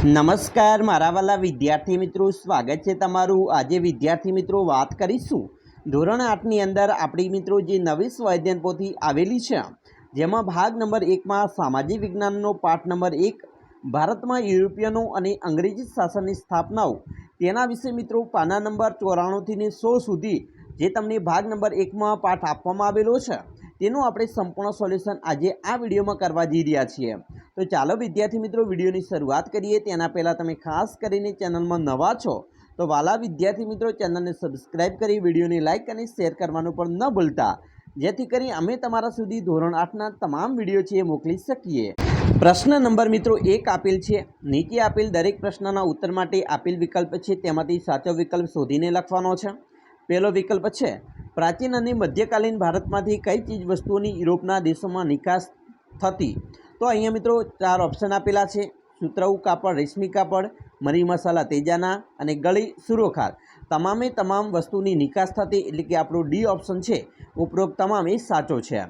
નમસ્કાર મારા વાલા વિદ્યાર્થી મિત્રો, સ્વાગત છે તમારું। આજે વિદ્યાર્થી મિત્રો વાત કરીશું ધોરણ 8ની અંદર આપણી મિત્રો જે નવી સ્વાધ્યાયન પોથી આવેલી છે, જેમાં ભાગ નંબર 1માં સામાજિક વિજ્ઞાનનો પાઠ નંબર 1 ભારતમાં યુરોપિયનો અને અંગ્રેજી શાસનની સ્થાપનાઓ, તેના વિશે મિત્રો પાના નંબર 94 થી 100 સુધી જે તમને ભાગ નંબર 1માં પાઠ આપવામાં આવેલો છે, તેનું આપણે સંપૂર્ણ સોલ્યુશન આજે આ વિડીયોમાં કરવા જઈ રહ્યા છીએ। તો ચાલો વિદ્યાર્થી મિત્રો વિડીયોની શરૂઆત કરીએ। તેના પહેલાં તમે ખાસ કરીને ચેનલમાં નવા છો તો વાલા વિદ્યાર્થી મિત્રો ચેનલને સબસ્ક્રાઈબ કરી વિડીયોને લાઇક અને શેર કરવાનું પણ ન ભૂલતા, જેથી કરી અમે તમારા સુધી ધોરણ 8ના તમામ વિડીયો છે એ મોકલી શકીએ। પ્રશ્ન નંબર મિત્રો 1 આપેલ છે। નીચે આપેલ દરેક પ્રશ્નના ઉત્તર માટે આપેલ વિકલ્પ છે તેમાંથી સાચો વિકલ્પ શોધીને લખવાનો છે। પહેલો વિકલ્પ છે પ્રાચીન અને મધ્યકાલીન ભારતમાંથી કઈ ચીજ વસ્તુઓની યુરોપના દેશોમાં નિકાસ થતી। તો અહીંયા મિત્રો 4 ઓપ્શન આપેલા છે: સુતરાઉ કાપડ, રેશમી કાપડ, મરી મસાલા તેજાના અને ગળી સુરોખાર। તમામે તમામ વસ્તુની નિકાસ થતી, એટલે કે આપણો ડી ઓપ્શન છે ઉપરોક્ત તમામ એ સાચો છે।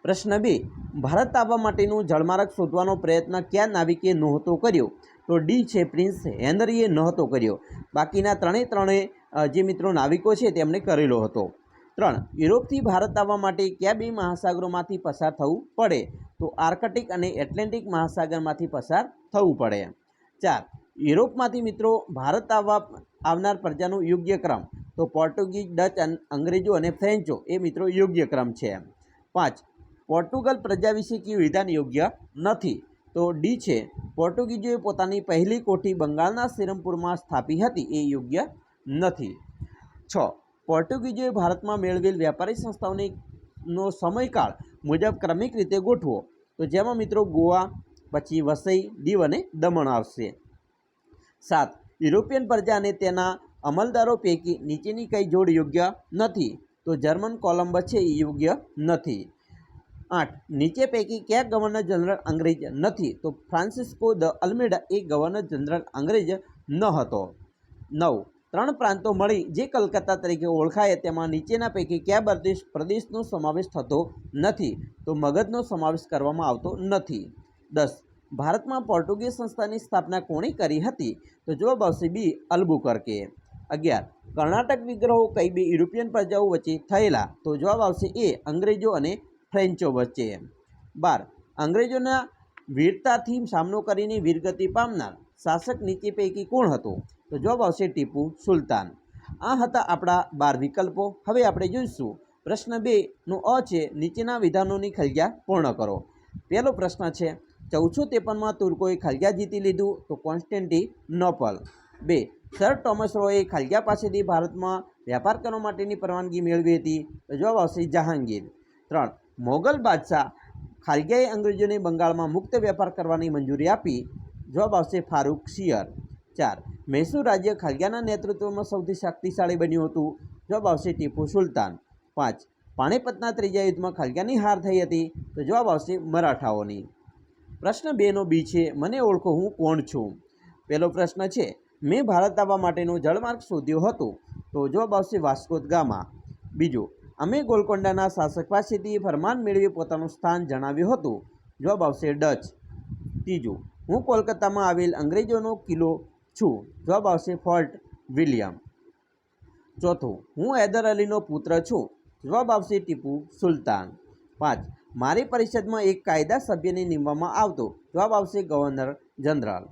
પ્રશ્ન 2, ભારત આવવા માટેનું જળમાર્ગ શોધવાનો પ્રયત્ન કયા નાવિકે નહોતો કર્યો? તો ડી છે પ્રિન્સ હેનરીએ નહોતો કર્યો। બાકીના ત્રણે જે મિત્રો નાવિકો છે તેમણે કરેલો હતો। 3, યુરોપથી ભારત આવવા માટે કયા 2 મહાસાગરોમાંથી પસાર થવું પડે? તો આર્કટિક અને એટલાન્ટિક મહાસાગરમાંથી પસાર થવું પડે। 4, યુરોપમાંથી મિત્રો ભારત આવનાર પ્રજાનો યોગ્ય ક્રમ? તો પોર્ટુગીઝ, ડચ, અંગ્રેજો અને ફ્રેન્ચો એ મિત્રો યોગ્ય ક્રમ છે। 5, પોર્ટુગલ પ્રજા વિશે કયું વિધાન યોગ્ય નથી? તો ડી છે પોર્ટુગીઝોએ પોતાની પહેલી કોઠી બંગાળના સિરમપુરમાં સ્થાપી હતી, એ યોગ્ય નથી। 6, પોર્ટુગીઝોએ ભારતમાં મેળવેલ વ્યાપારી સંસ્થાઓનો સમયકાળ મુજબ ક્રમિક રીતે ગોઠવો? તો જેમાં મિત્રો ગોવા, પછી વસઈ, દીવ અને દમણ આવશે। 7, યુરોપિયન પ્રજા અને તેના અમલદારો પૈકી નીચેની કઈ જોડ યોગ્ય નથી? તો જર્મન કોલમ્બસ છે એ યોગ્ય નથી। 8, નીચે પૈકી કયા ગવર્નર જનરલ અંગ્રેજ નથી? તો ફ્રાન્સિસ્કો દ અલ્મેડા એ ગવર્નર જનરલ અંગ્રેજ ન હતો। 9, 3 પ્રાંતો મળી જે કલકત્તા તરીકે ઓળખાય તેમાં નીચેના પૈકી કયા પ્રદેશનો સમાવેશ થતો નથી? તો મગધનો સમાવેશ કરવામાં આવતો નથી। 10, ભારતમાં પોર્ટુગીઝ સંસ્થાની સ્થાપના કોણે કરી હતી? તો જવાબ આવશે બી, અલ્બુકર્કે। 11, કર્ણાટક વિગ્રહો કઈ 2 યુરોપિયન પ્રજાઓ વચ્ચે થયેલા? તો જવાબ આવશે એ, અંગ્રેજો અને ફ્રેન્ચો વચ્ચે। 12, અંગ્રેજોના વીરતાથી સામનો કરીને વીરગતિ પામનાર શાસક નીચે પૈકી કોણ હતો? તો જવાબ આવશે ટીપુ સુલતાન। આ હતા આપણા 12 વિકલ્પો। હવે આપણે જોઈશું પ્રશ્ન 2 નો અ છે નીચેના વિધાનોની ખલગ્યા પૂર્ણ કરો। પહેલો પ્રશ્ન છે 1453માં તુર્કોએ ખલગ્યા જીતી લીધું? તો કોન્સ્ટેન્ટિનોપલ। 2, સર ટોમસ રોયે ખલગ્યા પાસેથી ભારતમાં વ્યાપાર કરવા માટેની પરવાનગી મેળવી હતી? તો જવાબ આવશે જહાંગીર। 3, મોગલ બાદશાહ ખાલગ્યાએ અંગ્રેજોને બંગાળમાં મુક્ત વેપાર કરવાની મંજૂરી આપી? જવાબ આવશે ફારૂકશીયર। 4, મૈસૂર રાજ્ય ખાલગ્યાના નેતૃત્વમાં સૌથી શક્તિશાળી બન્યું હતું? જવાબ આવશે ટીપુ સુલતાન। 5, પાણીપતના ત્રીજા યુદ્ધમાં ખાલગ્યાની હાર થઈ હતી? તો જવાબ આવશે મરાઠાઓની। પ્રશ્ન 2 નો બી છે મને ઓળખો હું કોણ છું? પહેલો પ્રશ્ન છે મેં ભારત આવવા માટેનો જળમાર્ગ શોધ્યો હતો? તો જવાબ આવશે વાસ્કો દ ગામા। બીજું, અમે ગોલકોંડાના શાસક પાસેથી ફરમાન મેળવી પોતાનું સ્થાન જણાવ્યું હતું? જવાબ આવશે ડચ। ત્રીજું, હું કોલકાતામાં આવેલ અંગ્રેજોનો કિલ્લો છું? જવાબ આવશે ફોર્ટ વિલિયમ। ચોથું, હું હૈદર અલીનો પુત્ર છું? જવાબ આવશે ટીપુ સુલતાન। 5, મારી પરિષદમાં એક કાયદા સભ્યને નિમવામાં આવતો? જવાબ આવશે ગવર્નર જનરલ।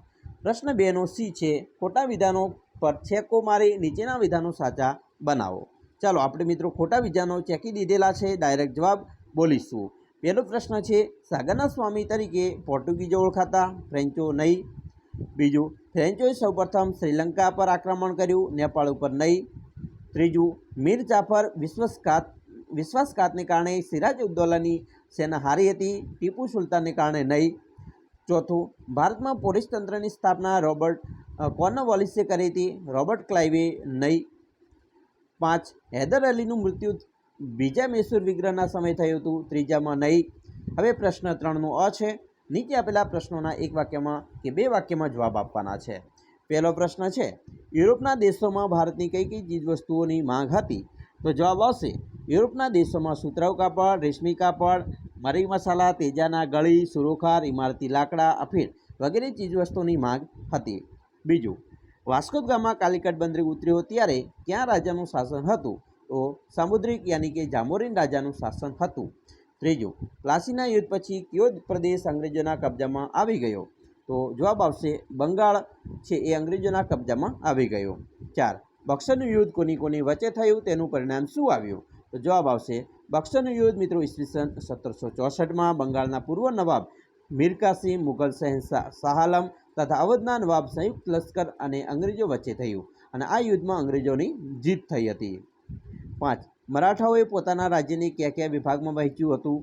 પ્રશ્ન 2 નો સી છે ખોટા વિધાનો પર છેકો મારી નીચેના વિધાનો સાચા બનાવો। ચાલો આપણે મિત્રો ખોટા વિધાનો ચેકી દીધેલા છે, ડાયરેક્ટ જવાબ બોલીશું। પહેલો પ્રશ્ન છે સાગરના સ્વામી તરીકે પોર્ટુગીઝો ઓળખાતા? ફ્રેન્ચો નહીં। બીજું, ફ્રેન્ચોએ સૌપ્રથમ શ્રીલંકા પર આક્રમણ કર્યું, નેપાળ ઉપર નહીં। ત્રીજું, મીર જાફર વિશ્વાસઘાતને કારણે સિરાજ ઉદ્દૌલાની સેના હારી હતી, ટીપુ સુલતાનને કારણે નહીં। ચોથું, ભારતમાં પોલીસ તંત્રની સ્થાપના રોબર્ટ કોર્નવાલિસે કરી હતી, રોબર્ટ ક્લાઇવે નહીં। 5, હૈદર અલીનું મૃત્યુ બીજા મૈસૂર વિગ્રહના સમય થયું હતું, ત્રીજામાં નહીં। હવે પ્રશ્ન 3 નો અ છે નીચે આપેલા પ્રશ્નોના એક વાક્યમાં કે 2 વાક્યમાં જવાબ આપવાના છે। પહેલો પ્રશ્ન છે યુરોપના દેશોમાં ભારતની કઈ કઈ ચીજવસ્તુઓની માંગ હતી? તો જવાબ આવશે યુરોપના દેશોમાં સુતરાઉ કાપડ, રેશમી કાપડ, મરી મસાલા તેજાના, ગળી સુરોખાર, ઇમારતી લાકડા, અફીણ વગેરે ચીજવસ્તુઓની માંગ હતી. બીજું, વાસ્કો દ ગામા કાલિકટ બંદરે ઉતર્યો ત્યારે ક્યાં રાજાનું શાસન હતું? તો સામુદ્રિક યાની કે જામોરીન રાજાનું શાસન હતું. ત્રીજું, પ્લાસીના યુદ્ધ પછી કયો પ્રદેશ અંગ્રેજોના કબજામાં આવી ગયો? તો જવાબ આવશે બંગાળ છે એ અંગ્રેજોના કબજામાં આવી ગયો. 4, બક્સરનું યુદ્ધ કોની કોની વચ્ચે થયું, તેનું પરિણામ શું આવ્યું? તો જવાબ આવશે બક્સરનું યુદ્ધ મિત્રો ઈસવીસન 1764માં બંગાળના પૂર્વ નવાબ મીર કાસિમ, મુગલ શહેનશાહ શાહ આલમ તથા અવધના નવાબ સંયુક્ત લશ્કર અને અંગ્રેજો વચ્ચે થયું અને આ યુદ્ધમાં અંગ્રેજોની જીત થઈ હતી. 5, મરાઠાઓએ પોતાના રાજ્યને કયા કયા વિભાગમાં વહેંચ્યું હતું?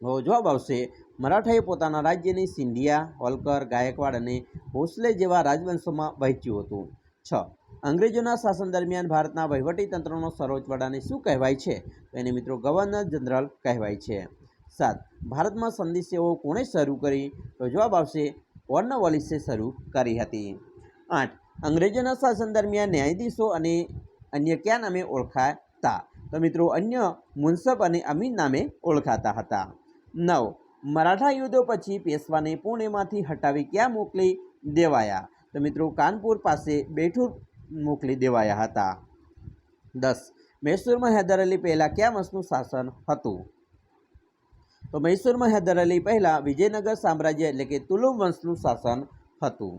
તો જવાબ આવશે મરાઠાએ પોતાના રાજ્યને સિંધિયા, હોલકર, ગાયકવાડ અને ભોસલે જેવા રાજવંશોમાં વહેંચ્યું હતું. 6, અંગ્રેજોના શાસન દરમિયાન ભારતના વહીવટીતંત્રનો સર્વોચ્ચ વડાને શું કહેવાય છે? તો એને મિત્રો ગવર્નર જનરલ કહેવાય છે. 7, ભારતમાં સંધિ સેવાઓ કોણે શરૂ કરી? તો જવાબ આવશે કોર્નવોલિસે શરૂ કરી હતી. 8, અંગ્રેજોના શાસન દરમિયાન ન્યાયાધીશો અને અન્ય કયા નામે ઓળખાતા? તો મિત્રો અન્ય મુનસબ અને અમીન નામે ઓળખાતા હતા. 9, મરાઠા યુદ્ધો પછી પેશવાને પુણેમાંથી હટાવી ક્યાં મોકલી દેવાયા? તો મિત્રો કાનપુર પાસે બેઠુર મોકલી દેવાયા હતા. 10, મૈસૂરમાં હૈદર અલી પહેલાં કયા વંશનું શાસન હતું? તો મૈસૂરમાં હૈદર અલી પહેલાં વિજયનગર સામ્રાજ્ય એટલે કે તુલુમ વંશનું શાસન હતું.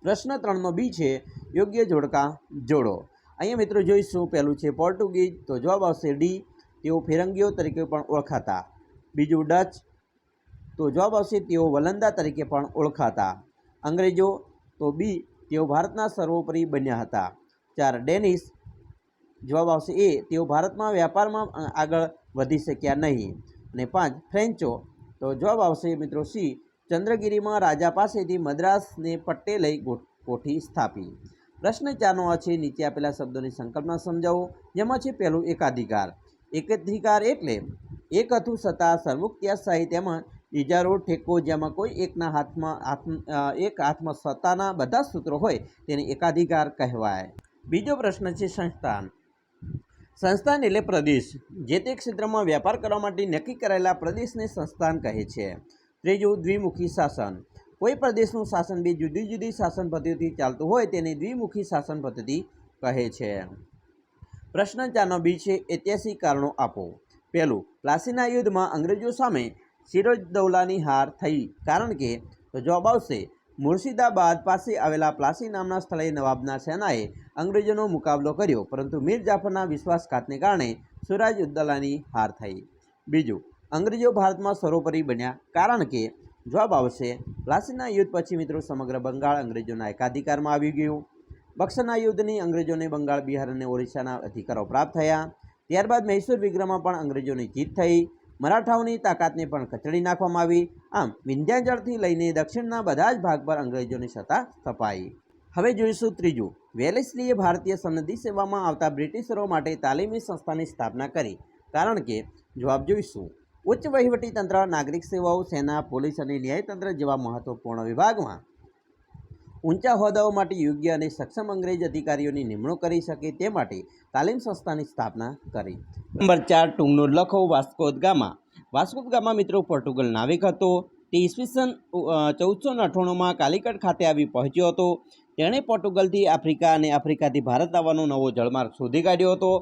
પ્રશ્ન 3નો બી છે યોગ્ય જોડકા જોડો. અહીંયા મિત્રો જોઈશું, પહેલું છે પોર્ટુગીઝ, તો જવાબ આવશે ડી, તેઓ ફિરંગીઓ તરીકે પણ ઓળખાતા. બીજું ડચ, તો જવાબ આવશે તેઓ વલંદા તરીકે પણ ઓળખાતા. અંગ્રેજો, તો બી, તેઓ ભારતના સર્વોપરી બન્યા હતા. 4, ડેનિશ, જવાબ આવશે એ, તેઓ ભારતમાં વ્યાપારમાં આગળ વધી શક્યા નહીં. અને 5, ફ્રેન્ચો, તો જવાબ આવશે મિત્રો સી, ચંદ્રગીરીમાં રાજા પાસેથી મદ્રાસને પટ્ટે લઈ કોઠી સ્થાપી. પ્રશ્ન 4નો આ છે નીચે આપેલા શબ્દોની સંકલ્પના સમજાવો, જેમાં છે પહેલું એકાધિકાર. એકાધિકાર એટલે એક હતું સત્તા, સર્વોક્ત્યાશાહી, તેમાં ઇજારો, ઠેકો, જેમાં કોઈ એકના હાથમાં સત્તાના બધા સૂત્રો હોય તેને એકાધિકાર કહેવાય. બીજો પ્રશ્ન છે સંસ્થાન. સંસ્થાન એટલે પ્રદેશ, જે તે ક્ષેત્રમાં વ્યાપાર કરવા માટે નક્કી કરાયેલા પ્રદેશને સંસ્થાન કહે છે. ત્રીજું, દ્વિમુખી શાસન. કોઈ પ્રદેશનું શાસન બે જુદી જુદી શાસન પદ્ધતિથી ચાલતું હોય તેને દ્વિમુખી શાસન પદ્ધતિ કહે છે. પ્રશ્ન 4નો બી છે ઐતિહાસિક કારણો આપો. પહેલું, પ્લાસીના યુદ્ધમાં અંગ્રેજો સામે સિરોજદૌલાની હાર થઈ, કારણ કે તો જવાબ આવશે મુર્શિદાબાદ પાસે આવેલા પ્લાસી નામના સ્થળે નવાબના સેનાએ અંગ્રેજોનો મુકાબલો કર્યો, પરંતુ મીર જાફરના વિશ્વાસઘાતને કારણે સિરાજઉદ્દૌલાની હાર થઈ. બીજું, અંગ્રેજો ભારતમાં સર્વોપરી બન્યા, કારણ કે જવાબ આવશે પ્લાસીના યુદ્ધ પછી મિત્રો સમગ્ર બંગાળ અંગ્રેજોના એકાધિકારમાં આવી ગયું. બક્સરના યુદ્ધની અંગ્રેજોને બંગાળ, બિહાર અને ઓરિસ્સાના અધિકારો પ્રાપ્ત થયા. ત્યારબાદ મૈસૂર વિગ્રહમાં પણ અંગ્રેજોની જીત થઈ. મરાઠાઓની તાકાતને પણ કચડી નાખવામાં આવી. આમ વિંધ્યાચળથી લઈને દક્ષિણના બધા જ ભાગ પર અંગ્રેજોની સત્તા સ્થપાઈ. હવે જોઈશું ત્રીજું, વેલેસ્લીએ ભારતીય સનદી સેવામાં આવતા બ્રિટિશરો માટે તાલીમી સંસ્થાની સ્થાપના કરી, કારણ કે જવાબ જોઈશું ઉચ્ચ વહીવટીતંત્ર, નાગરિક સેવાઓ, સેના, પોલીસ અને ન્યાયતંત્ર જેવા મહત્વપૂર્ણ વિભાગમાં ઊંચા હોદ્દાઓ માટે યોગ્ય અને સક્ષમ અંગ્રેજ અધિકારીઓની નિમણૂક કરી શકે તે માટે તાલીમ સંસ્થાની સ્થાપના કરી. નંબર 4, ટૂંકનું લખો. Vasco da gamma. Vasco da gamma મિત્રો પોર્ટુગલ નાવિક હતો. તે ઈસવીસન 1498માં કાલિકટ ખાતે આવી પહોંચ્યો હતો. તેણે પોર્ટુગલથી આફ્રિકા અને આફ્રિકાથી ભારત આવવાનો નવો જળમાર્ગ શોધી કાઢ્યો હતો.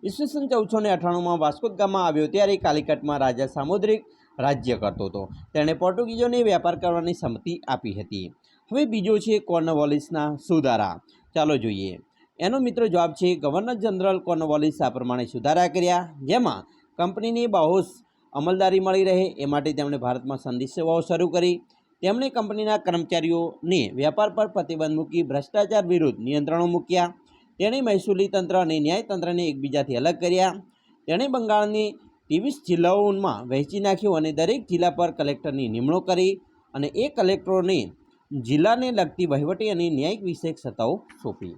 ઈસવીસન 1498માં વાસ્કો દ ગામા આવ્યો ત્યારે કાલિકટમાં રાજા સામુદ્રિક રાજ્ય કરતો હતો. તેણે પોર્ટુગીઝોને વ્યાપાર કરવાની સંમતિ આપી હતી. હવે બીજો છે કોર્નવોલિસના સુધારા. ચાલો જોઈએ. એનો મિત્રો જવાબ છે ગવર્નર જનરલ કોર્નવોલિસ આ પ્રમાણે સુધારા કર્યા, જેમાં કંપનીની બાહોશ અમલદારી મળી રહે એ માટે તેમણે ભારતમાં સંધિ સેવાઓ શરૂ કરી. તેમણે કંપનીના કર્મચારીઓને વ્યાપાર પર પ્રતિબંધ મૂકી ભ્રષ્ટાચાર વિરુદ્ધ નિયંત્રણો મૂક્યા. તેણે મહેસૂલી તંત્ર અને ન્યાયતંત્રને એકબીજાથી અલગ કર્યા. તેણે બંગાળની 23 જિલ્લાઓમાં વહેંચી નાખ્યું અને દરેક જિલ્લા પર કલેક્ટરની નિમણૂક કરી અને એ કલેક્ટરોને જિલ્લાને લગતી વહીવટી અને ન્યાયિક વિષયક સત્તાઓ સોંપી.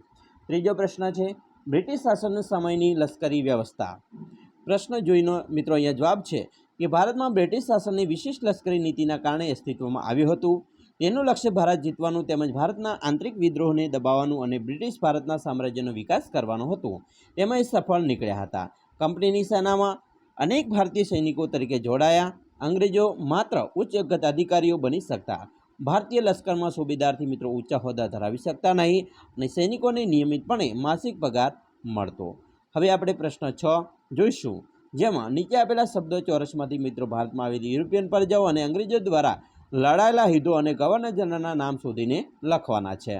ત્રીજો પ્રશ્ન છે બ્રિટિશ શાસન સમયની લશ્કરી વ્યવસ્થા. પ્રશ્ન જોઈનો મિત્રો અહીંયા જવાબ છે કે ભારતમાં બ્રિટિશ શાસનની વિશિષ્ટ લશ્કરી નીતિના કારણે અસ્તિત્વમાં આવ્યું હતું. તેનું લક્ષ્ય ભારત જીતવાનું તેમજ ભારતના આંતરિક વિદ્રોહને દબાવવાનું અને બ્રિટિશ ભારતના સામ્રાજ્યનો વિકાસ કરવાનો હતું. તેમાં સફળ નીકળ્યા હતા. કંપનીની સેનામાં અનેક ભારતીય સૈનિકો તરીકે જોડાયા. અંગ્રેજો માત્ર ઉચ્ચ અધિકારીઓ બની શકતા ભારતીય લશ્કરમાં સુબેદારથી મિત્રો ઊંચા હોદ્દા ધરાવી શકતા નહીં અને સૈનિકોને નિયમિતપણે માસિક પગાર મળતો. હવે આપણે પ્રશ્ન 6 જોઈશું, જેમાં નીચે આપેલા શબ્દો ચોરસમાંથી મિત્રો ભારતમાં આવેલી યુરોપિયન પ્રજાઓ અને અંગ્રેજો દ્વારા લડાયેલા યુદ્ધો અને ગવર્નર જનરલના નામ શોધીને લખવાના છે.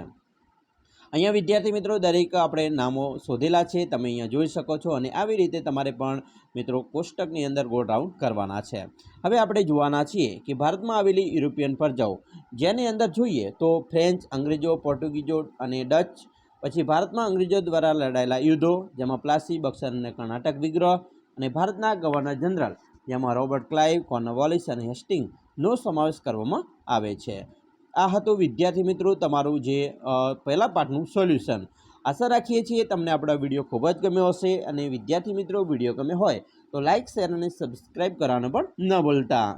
અહીંયા વિદ્યાર્થી મિત્રો દરેક આપણે નામો શોધેલા છે, તમે અહીંયા જોઈ શકો છો અને આવી રીતે તમારે પણ મિત્રો કોષ્ટકની અંદર ગોળ રાઉન્ડ કરવાના છે. હવે આપણે જોવાના છીએ કે ભારતમાં આવેલી યુરોપિયન પ્રજાઓ જેની અંદર જોઈએ તો ફ્રેન્ચ, અંગ્રેજો, પોર્ટુગીઝો અને ડચ. પછી ભારતમાં અંગ્રેજો દ્વારા લડાયેલા યુદ્ધો, જેમાં પ્લાસી, બક્સર અને કર્ણાટક વિગ્રહ, અને ભારતના ગવર્નર જનરલ જેમાં રોબર્ટ ક્લાઇવ, કોર્નવાલિસ અને હેસ્ટિંગ્સનો સમાવેશ કરવામાં આવે છે. આ હતું વિદ્યાર્થી મિત્રો તમારું જે પહેલા પાઠનું સોલ્યુશન. આશા રાખીએ છીએ તમને આપણો વિડીયો ખૂબ જ ગમ્યો હશે, અને વિદ્યાર્થી મિત્રો વિડીયો ગમે હોય તો લાઇક, શેર અને સબસ્ક્રાઈબ કરવાનું પણ ન ભૂલતા.